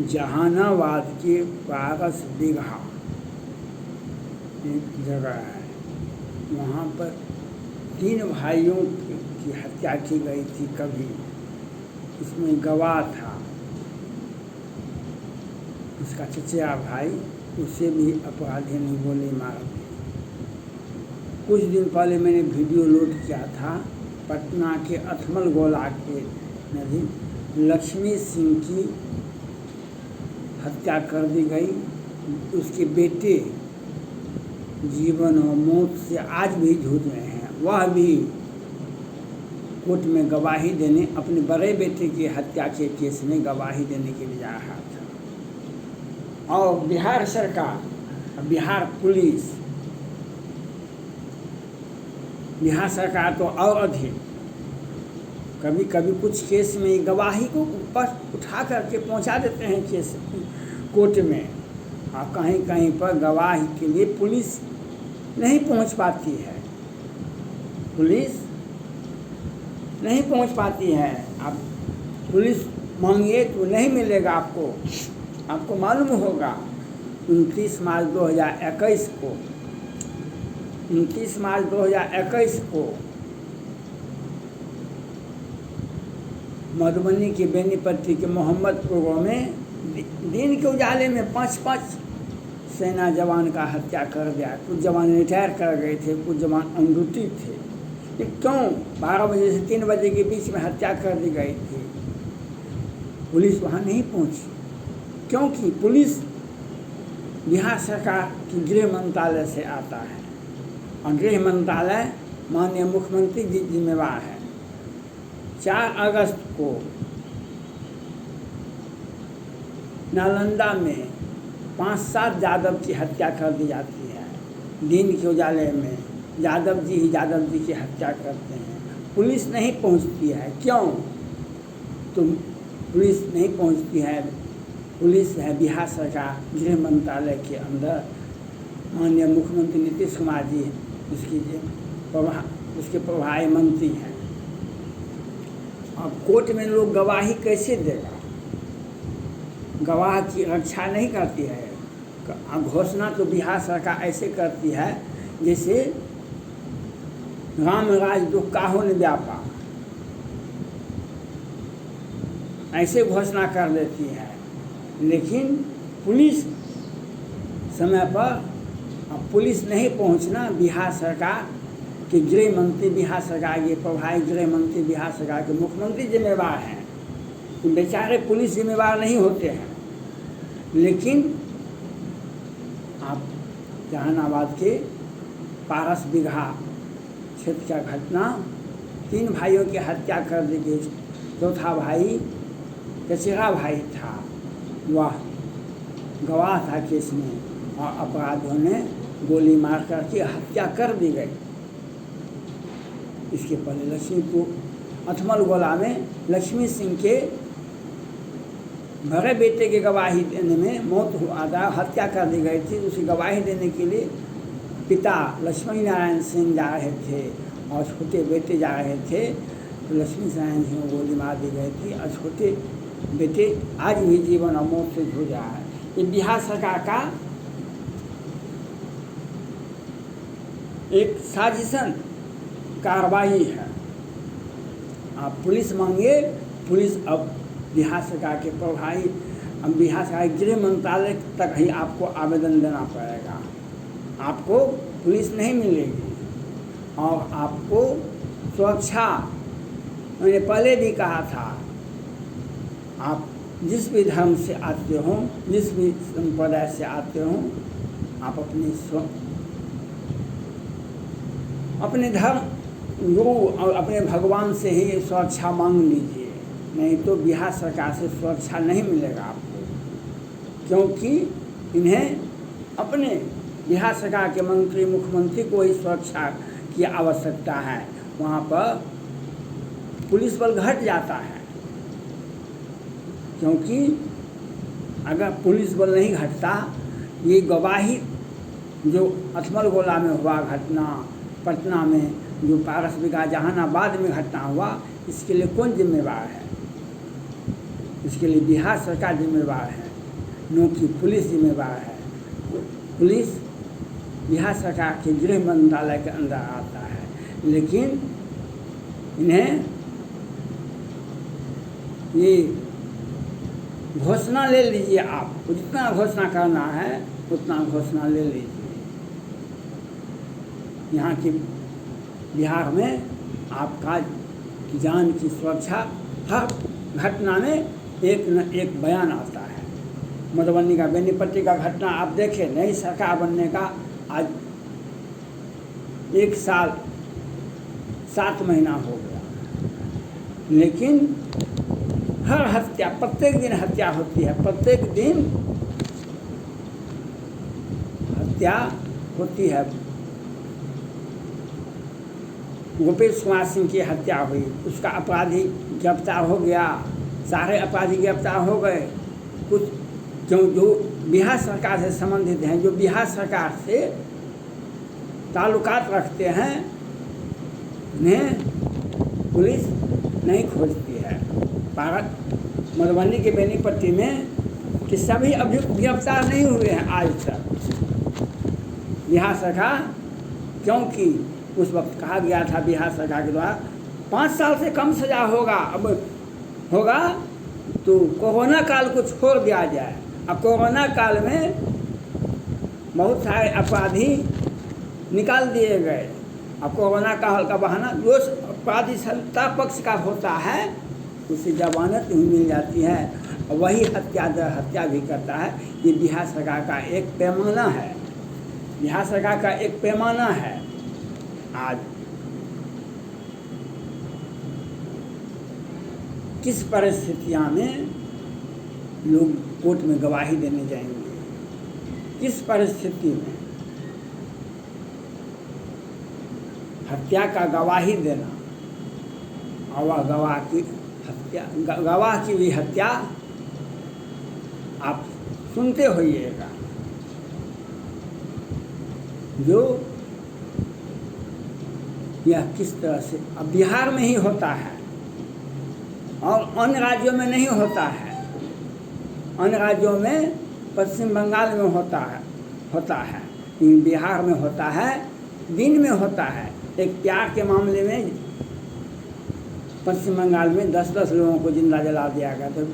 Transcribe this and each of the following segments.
जहानाबाद के पारस बिगहा एक जगह है, वहाँ पर 3 भाइयों की हत्या की गई थी कभी। इसमें गवाह था उसका चचेरा भाई, उसे भी अपराधी ने गोली मार दी। कुछ दिन पहले मैंने वीडियो लोड किया था, पटना के अथमल गोला के नदी लक्ष्मी सिंह की हत्या कर दी गई। उसके बेटे जीवन और मौत से आज भी जूझ रहे हैं। वह भी कोर्ट में गवाही देने, अपने बड़े बेटे की हत्या के केस में गवाही देने के लिए जा रहा था। और बिहार सरकार, बिहार पुलिस, बिहार सरकार तो और अधिक, कभी कभी कुछ केस में गवाही को ऊपर उठा करके पहुंचा देते हैं केस कोर्ट में, और कहीं कहीं पर गवाही के लिए पुलिस नहीं पहुंच पाती है, पुलिस नहीं पहुंच पाती है। आप पुलिस मांगिए तो नहीं मिलेगा आपको। आपको मालूम होगा 29 मार्च 2021 को 29 मार्च 2021 को मधुबनी के बेनीपट्टी के मोहम्मदपुर गाँव में दिन के उजाले में 5 सेना जवान का हत्या कर दिया। कुछ जवान रिटायर कर गए थे, कुछ जवान ऑन ड्यूटी थे। ये क्यों 12 बजे से 3 बजे के बीच में हत्या कर दी गई थी? पुलिस वहाँ नहीं पहुँची, क्योंकि पुलिस बिहार सरकार की गृह मंत्रालय से आता है, और गृह मंत्रालय माननीय मुख्यमंत्री जी जिम्मेवार है। 4 अगस्त को नालंदा में 5-7 यादव की हत्या कर दी जाती है। दिन के उजाले में यादव जी की हत्या करते हैं। पुलिस नहीं पहुंचती है, क्यों? तो पुलिस नहीं पहुंचती है, पुलिस है बिहार सरकार गृह मंत्रालय के अंदर, माननीय मुख्यमंत्री नीतीश कुमार जी उसके प्रभारी मंत्री हैं। अब कोर्ट में लोग गवाही कैसे देगा? गवाह की रक्षा नहीं करती है। घोषणा तो बिहार सरकार ऐसे करती है जैसे राम राज दुख काहू न व्यापा, ऐसे घोषणा कर देती है। लेकिन पुलिस समय पर, पुलिस नहीं पहुंचना बिहार सरकार के गृह मंत्री, बिहार सरकार के प्रभारी गृह मंत्री, बिहार सरकार के मुख्यमंत्री जिम्मेवार हैं। बेचारे पुलिस जिम्मेवार नहीं होते हैं। लेकिन आप जहानाबाद के पारस बिगहा क्षेत्र का घटना, 3 भाइयों की हत्या कर दी गई। चौथा भाई चचेरा भाई था, वह गवाह था केस में, और अपराधियों ने गोली मार करके हत्या कर दी गई। इसके पहले लक्ष्मीपुर अथमल गोला में लक्ष्मी सिंह के बड़े बेटे के गवाही देने में मौत हुआ था, हत्या कर दी गई थी। उसी गवाही देने के लिए पिता लक्ष्मी नारायण सिंह जा रहे थे और छोटे बेटे जा रहे थे, तो लक्ष्मी नारायण सिंह को गोली मार दी गई थी, और छोटे बेटे आज भी जीवन और मौत से जूझ रहा है। ये बिहार सरकार का एक साजिशन कार्रवाई है। आप पुलिस मांगे, पुलिस अब बिहार सरकार के प्रभारी, अब बिहार सरकार गृह मंत्रालय तक ही आपको आवेदन देना पड़ेगा। आपको पुलिस नहीं मिलेगी, और आपको सुरक्षा, मैंने पहले भी कहा था, आप जिस भी धर्म से आते हो, जिस भी संप्रदाय से आते हो, आप अपने धर्म गुरु और अपने भगवान से ही सुरक्षा मांग लीजिए, नहीं तो बिहार सरकार से सुरक्षा नहीं मिलेगा आपको। क्योंकि इन्हें अपने बिहार सरकार के मंत्री, मुख्यमंत्री को ही सुरक्षा की आवश्यकता है। वहाँ पर पुलिस बल घट जाता है, क्योंकि अगर पुलिस बल नहीं घटता, ये गवाही जो अथमल गोला में हुआ घटना, पटना में जो पारस बिगहा जहानाबाद में घटना हुआ, इसके लिए कौन जिम्मेवार है? इसके लिए बिहार सरकार जिम्मेवार है, न कि पुलिस जिम्मेवार है। पुलिस बिहार सरकार के गृह मंत्रालय के अंदर आता है, लेकिन इन्हें ये घोषणा ले लीजिए, आपको जितना घोषणा करना है उतना घोषणा ले लीजिए। यहाँ की बिहार में आपका जान की सुरक्षा हर घटना में एक न एक बयान आता है। मधुबनी का बेनीपट्टी का घटना आप देखें, नई सरकार बनने का आज 1 साल 7 महीना हो गया, लेकिन हर हत्या, प्रत्येक दिन हत्या होती है, प्रत्येक दिन हत्या होती है। गोपेश कुमार सिंह की हत्या हुई, उसका अपराधी गिरफ्तार हो गया, सारे अपराधी गिरफ्तार हो गए। कुछ जो बिहार सरकार से संबंधित हैं, जो बिहार सरकार से ताल्लुकात रखते हैं, उन्हें पुलिस नहीं खोजती है। मधुबनी के बेनीपट्टी में कि सभी अभियुक्त गिरफ्तार नहीं हुए हैं आज तक बिहार सरकार, क्योंकि उस वक्त कहा गया था बिहार सरकार के द्वारा 5 साल से कम सजा होगा, अब होगा तो कोरोना काल को छोड़ दिया जाए। अब कोरोना काल में बहुत सारे अपराधी निकाल दिए गए। अब कोरोना काल का बहाना, जो अपराधी सत्ता पक्ष का होता है उसे जमानत नहीं मिल जाती है, वही हत्या दर हत्या भी करता है। ये बिहार सरकार का एक पैमाना है, बिहार सरकार का एक पैमाना है। आज किस परिस्थितियां में लोग कोर्ट में गवाही देने जाएंगे, किस परिस्थिति में हत्या का गवाही देना, और वह गवाह की हत्या, गवाह की भी हत्या आप सुनते होइएगा, जो यह किस तरह से अब बिहार में ही होता है और अन्य राज्यों में नहीं होता है। अन्य राज्यों में पश्चिम बंगाल में होता है, लेकिन बिहार में होता है, दिन में होता है। एक प्यार के मामले में पश्चिम बंगाल में 10-10 लोगों को जिंदा जला दिया गया, तो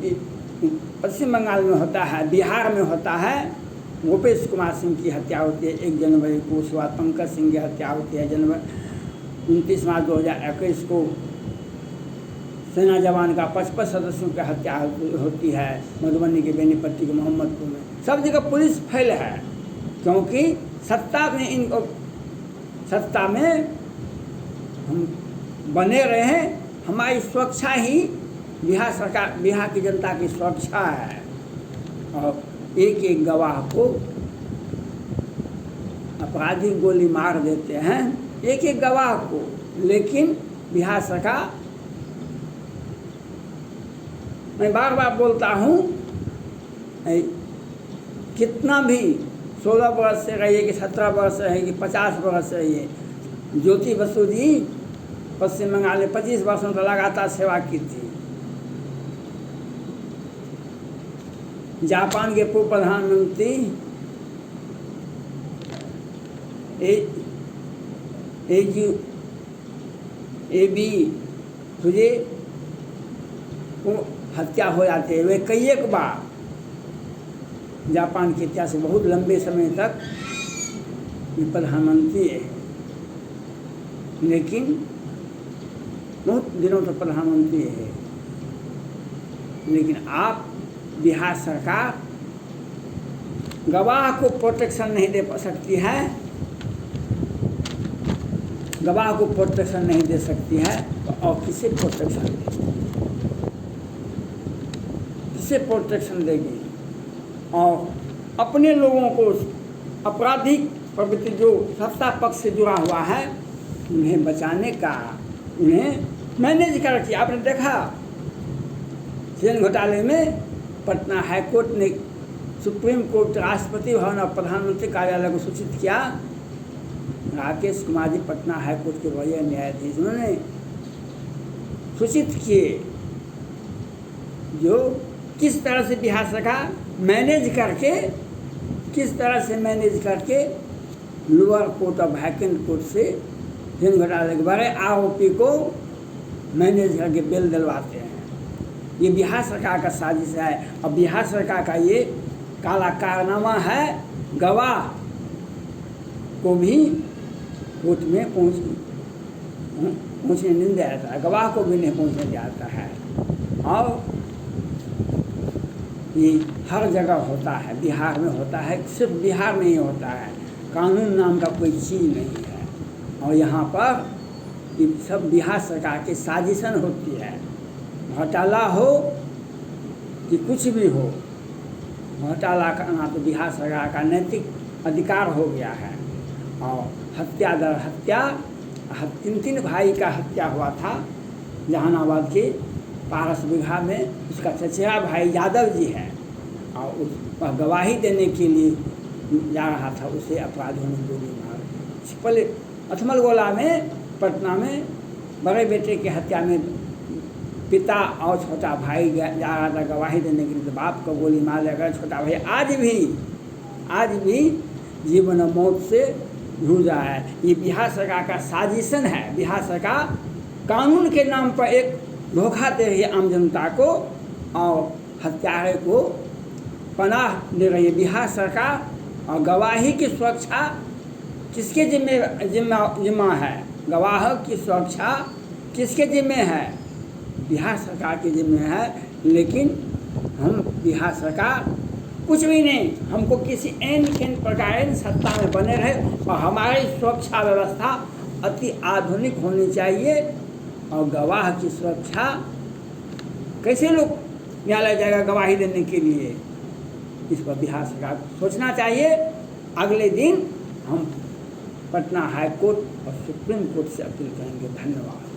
पश्चिम बंगाल में होता है। बिहार में होता है, गोपेश कुमार सिंह की हत्या होती है 1 जनवरी को, उसके बाद पंकज सिंह की हत्या होती है 29 मार्च 2021 को। सेना जवान का 55 सदस्यों की हत्या होती है मधुबनी के बेनीपट्टी के मोहम्मदपुर में। सब जगह पुलिस फेल है, क्योंकि सत्ता में हम बने रहे। हमारी सुरक्षा ही बिहार सरकार, बिहार की जनता की सुरक्षा है। और एक एक गवाह को अपराधी गोली मार देते हैं, एक एक गवाह को, लेकिन बिहार सरकार, मैं बार बार बोलता हूँ, कितना भी 16 वर्ष से रहिए कि 17 वर्ष रहिए कि 50 वर्ष रहिए, ज्योति बसु जी पश्चिम बंगाल में 25 वर्षों तक लगातार सेवा की थी। जापान के पूर्व प्रधानमंत्री एबी तुझे हत्या हो जाती है। वे कई एक बार जापान के इतिहास से बहुत लंबे समय तक ये प्रधानमंत्री है, लेकिन बहुत दिनों तक प्रधानमंत्री है। लेकिन आप बिहार सरकार गवाह को प्रोटेक्शन नहीं दे सकती है, गवाह को प्रोटेक्शन नहीं दे सकती है, तो और किसे प्रोटेक्शन देगी, किसे प्रोटेक्शन देगी? और अपने लोगों को आपराधिक प्रवृत्ति जो सत्ता पक्ष से जुड़ा हुआ है, उन्हें बचाने का, उन्हें मैनेज कर किया। आपने देखा चेन घोटाले में पटना हाईकोर्ट ने सुप्रीम कोर्ट, राष्ट्रपति भवन और प्रधानमंत्री कार्यालय को सूचित किया। राकेश कुमार जी पटना हाईकोर्ट के वरीय न्यायाधीश, उन्होंने सूचित किए जो किस तरह से बिहार सरकार मैनेज करके लोअर कोर्ट और वैकेंट कोर्ट से फिर घोटाले के बड़े आरोपी को मैनेज करके बेल दिलवाते हैं। ये बिहार सरकार का साजिश है और बिहार सरकार का ये काला कारनामा है। गवाह को भी कोर्ट में पहुँचने नहीं दिया जाता है, गवाह को भी नहीं पहुँचने दिया जाता है। और ये हर जगह होता है, बिहार में होता है, सिर्फ बिहार में ही होता है। कानून नाम का कोई चीज़ नहीं है और यहाँ पर ये सब बिहार सरकार की साजिशन होती है। घोटाला हो कि कुछ भी हो, घोटाला करना तो बिहार सरकार का नैतिक अधिकार हो गया है। और हत्या दर हत्या, 3 भाई का हत्या हुआ था जहानाबाद के पारस बिघा में। उसका चचेरा भाई यादव जी है और वह गवाही देने के लिए जा रहा था, उसे अपराधियों ने गोली मार। पहले अथमलगोला में, पटना में बड़े बेटे की हत्या में पिता और छोटा भाई जा रहा था गवाही देने के लिए, तो बाप को गोली मार लेकर छोटा भाई आज भी जीवन और मौत से जूझ रहा है। ये बिहार सरकार का साजिशन है। बिहार सरकार कानून के नाम पर एक धोखा दे रही है आम जनता को और हत्यारे को पनाह दे रही है। बिहार सरकार और गवाही की सुरक्षा किसके जिम्मा है? गवाह की सुरक्षा किसके जिम्मे है? बिहार सरकार के जिम्मे है। लेकिन हम बिहार सरकार कुछ भी नहीं, हमको किसी एन प्रकार सत्ता में बने रहे और हमारी सुरक्षा व्यवस्था अति आधुनिक होनी चाहिए। और गवाह की सुरक्षा कैसे लोग न्यायालय जाएगा गवाही देने के लिए, इस पर बिहार सरकार को सोचना चाहिए। अगले दिन हम पटना हाई कोर्ट और सुप्रीम कोर्ट से अपील करेंगे। धन्यवाद।